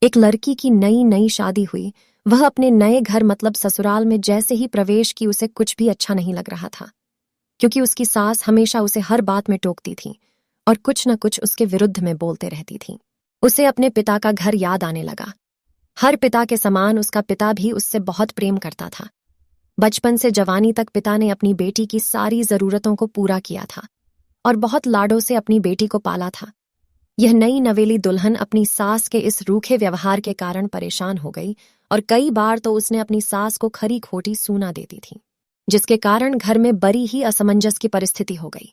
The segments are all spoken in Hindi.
एक लड़की की नई नई शादी हुई। वह अपने नए घर मतलब ससुराल में जैसे ही प्रवेश की उसे कुछ भी अच्छा नहीं लग रहा था, क्योंकि उसकी सास हमेशा उसे हर बात में टोकती थी और कुछ न कुछ उसके विरुद्ध में बोलते रहती थी। उसे अपने पिता का घर याद आने लगा। हर पिता के समान उसका पिता भी उससे बहुत प्रेम करता था। बचपन से जवानी तक पिता ने अपनी बेटी की सारी जरूरतों को पूरा किया था और बहुत लाडों से अपनी बेटी को पाला था। यह नई नवेली दुल्हन अपनी सास के इस रूखे व्यवहार के कारण परेशान हो गई और कई बार तो उसने अपनी सास को खरी खोटी सूना देती थी, जिसके कारण घर में बड़ी ही असमंजस की परिस्थिति हो गई।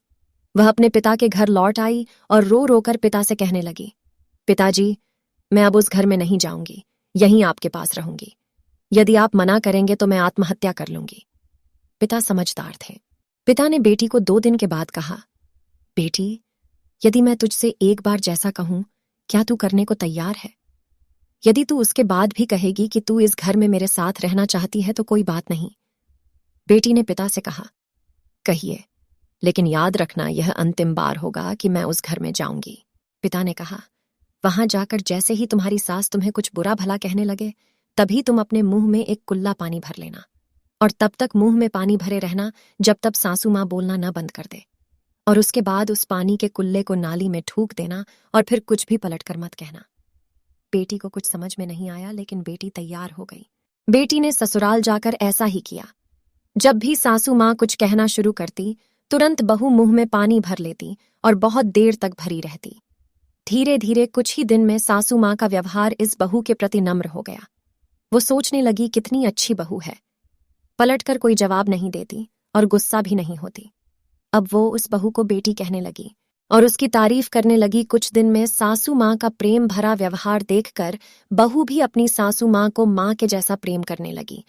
वह अपने पिता के घर लौट आई और रो रोकर पिता से कहने लगी, पिताजी, मैं अब उस घर में नहीं जाऊंगी, यहीं आपके पास रहूंगी। यदि आप मना करेंगे तो मैं आत्महत्या कर लूंगी। पिता समझदार थे। पिता ने बेटी को 2 दिन के बाद कहा, बेटी, यदि मैं तुझसे एक बार जैसा कहूं, क्या तू करने को तैयार है? यदि तू उसके बाद भी कहेगी कि तू इस घर में मेरे साथ रहना चाहती है तो कोई बात नहीं। बेटी ने पिता से कहा, कहिए, लेकिन याद रखना यह अंतिम बार होगा कि मैं उस घर में जाऊंगी। पिता ने कहा, वहां जाकर जैसे ही तुम्हारी सास तुम्हें कुछ बुरा भला कहने लगे, तभी तुम अपने मुंह में एक कुल्ला पानी भर लेना और तब तक मुंह में पानी भरे रहना जब तक सासू मां बोलना न बंद कर दे। और उसके बाद उस पानी के कुल्ले को नाली में ठूक देना और फिर कुछ भी पलटकर मत कहना। बेटी को कुछ समझ में नहीं आया, लेकिन बेटी तैयार हो गई। बेटी ने ससुराल जाकर ऐसा ही किया। जब भी सासू मां कुछ कहना शुरू करती, तुरंत बहू मुंह में पानी भर लेती और बहुत देर तक भरी रहती। धीरे धीरे कुछ ही दिन में सासू मां का व्यवहार इस बहू के प्रति नम्र हो गया। वो सोचने लगी, कितनी अच्छी बहू है, पलटकर कोई जवाब नहीं देती और गुस्सा भी नहीं होती। अब वो उस बहू को बेटी कहने लगी और उसकी तारीफ करने लगी। कुछ दिन में सासू मां का प्रेम भरा व्यवहार देखकर बहू भी अपनी सासू मां को मां के जैसा प्रेम करने लगी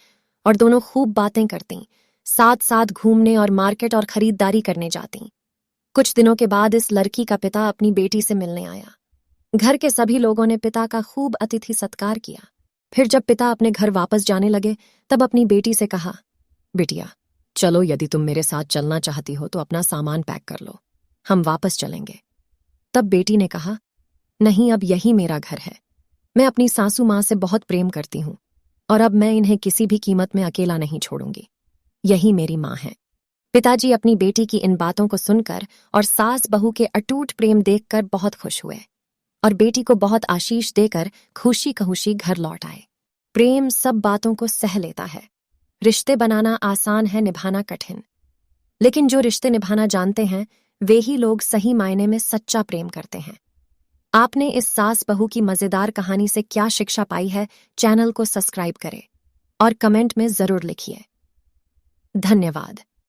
और दोनों खूब बातें करती, साथ साथ घूमने और मार्केट और खरीदारी करने जाती। कुछ दिनों के बाद इस लड़की का पिता अपनी बेटी से मिलने आया। घर के सभी लोगों ने पिता का खूब अतिथि सत्कार किया। फिर जब पिता अपने घर वापस जाने लगे, तब अपनी बेटी से कहा, बिटिया, चलो, यदि तुम मेरे साथ चलना चाहती हो तो अपना सामान पैक कर लो, हम वापस चलेंगे। तब बेटी ने कहा, नहीं, अब यही मेरा घर है। मैं अपनी सासू मां से बहुत प्रेम करती हूं और अब मैं इन्हें किसी भी कीमत में अकेला नहीं छोड़ूंगी। यही मेरी मां है। पिताजी अपनी बेटी की इन बातों को सुनकर और सास बहू के अटूट प्रेम देखकर बहुत खुश हुए और बेटी को बहुत आशीष देकर खुशी खुशी घर लौट आए। प्रेम सब बातों को सह लेता है। रिश्ते बनाना आसान है, निभाना कठिन। लेकिन जो रिश्ते निभाना जानते हैं, वे ही लोग सही मायने में सच्चा प्रेम करते हैं। आपने इस सास बहू की मजेदार कहानी से क्या शिक्षा पाई है? चैनल को सब्सक्राइब करें और कमेंट में जरूर लिखिए। धन्यवाद।